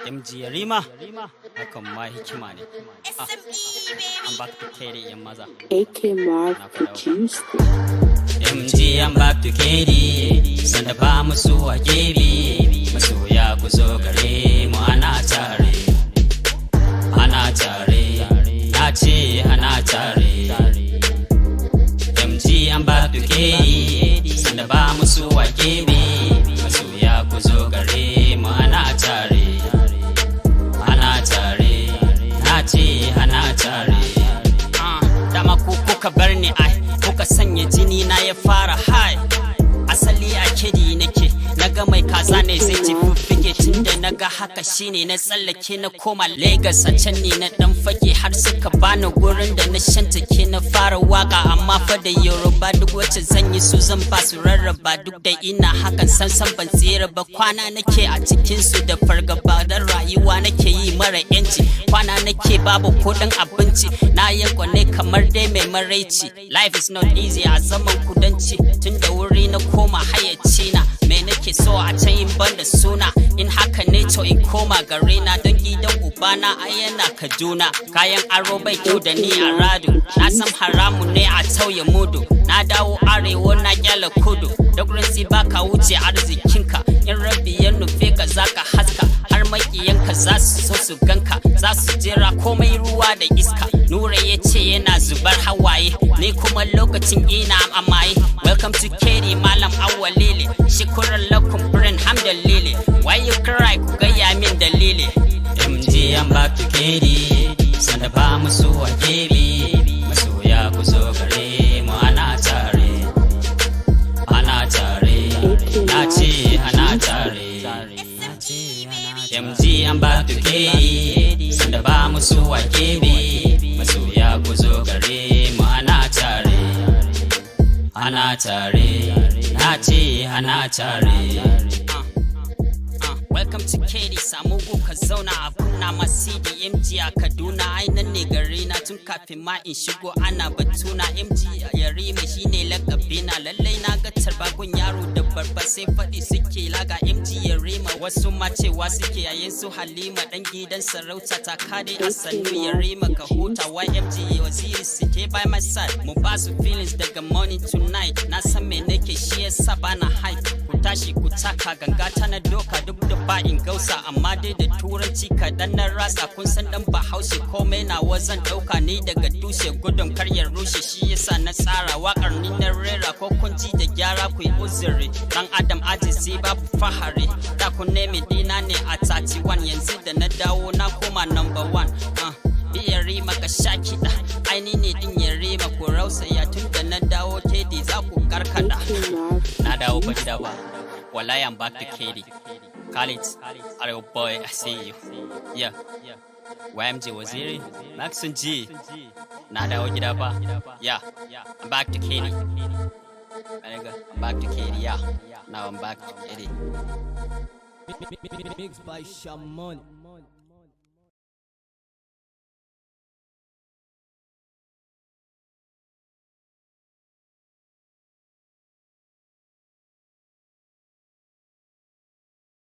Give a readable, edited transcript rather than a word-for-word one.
MG Yarima, hakan ma hikima ne. I'm back to Katie yan maza. AK Marv produced it. MG I'm back to Katie, sanda ba musu a gefe, masoya ku zo gare mu ana tare, na ce ana tare. MG I'm back to Katie, sanda ba musu a gefe, masoya ku zo gare mu ana tare, na ce ana tare. Dama ku kuka bar ni ai, kuka sanya jini na ya fara hai. Asali a kedi nake, naga mai kaza ne zai ci fiffike, tunda naga haka shine na tsallake na koma Lagos. A can ne na dan fage har suka bani gurin da na shantake na fara waka. Amma fa da Yoruba duk wacce zan yi su zan ba su rarraba, duk da ina hakan san ban tsira ba. Kwana nake a cikin su da fargaba, dan rayuwa nake yi mara yanci. Kwana nake babu kudin abinci, na yi kwane kamar dai mai maraici. Life is not easy a zaman kudanci, tunda wuri na koma hayyaci na. Me nake so a can in banda suna, in haka ne to in koma gare na. Don gidan ubana a yana Kaduna, kayan aro bai kyau da ni a rado. Na san haramu ne a tauye mudu, na dawo arewa na kyala kudu. Duk rinsi baka wuce arzikinka, in rabi ya nufe ka zaka haska. Har makiyanka za su so su ganka, za su jira komai ruwa da iska. Nura ya ce yana zubar hawaye, ni kuma lokacin ina amaye. Welcome to Katie Malam Awalele, shikuran lakum brain hamdalele. Why you cry ku gaya min dalili. MG I'm back to Katie, sanda ba musu a gefe, masoya ku zo gare mu ana tare, na ce ana tare. MG I'm back to Katie, sanda ba musu a gefe, masoya ku zo gare mu ana tare, na ce ana tare. Welcome to Katie, samu ka zauna a kunna masidi. MG a Kaduna, ai nan ne gari na tun kafin ma in shigo ana batuna. MG Yarima shine lakabina, lallai na ga tarbagun yaro da barba sai faɗi suke laga MG Yarima. Wasu ma cewa suke yayin su Halima, dan gidan sarauta ta kare a sannu Yarima ka huta. Why MG Waziri suke by my side, mu ba su feelings daga morning to night. Na san me nake shi yasa bana hype, ku tashi ku taka ganga ta na doka duk da ba in gausa. Amma dai da turanci kaɗan na rasa, kun san dan Bahaushe komai na wazan ɗauka ni daga tushe, gudun karyar rushe. Shi yasa na tsara wakar ni na rera, ko kun ji da gyara ku yi uzuri. Dan Adam ajizi babu fahari, da kun nemi dina ne a 31, yanzu da na dawo na koma number 1. Yarima ka sha kiɗa, aini ne din Yarima ku rausaya, tun da na dawo Katie za ku karkada. Na dawo ba gida ba, wallahi I'm back to Katie. Khalid, Arewa boy, I see you. Yeah. YMG Waziri, Maxon G. Na dawo gida ba. Yeah. I'm back to Katie. I'm back to Katie, yeah. Now I'm back to Katie. Mixed by Shaman.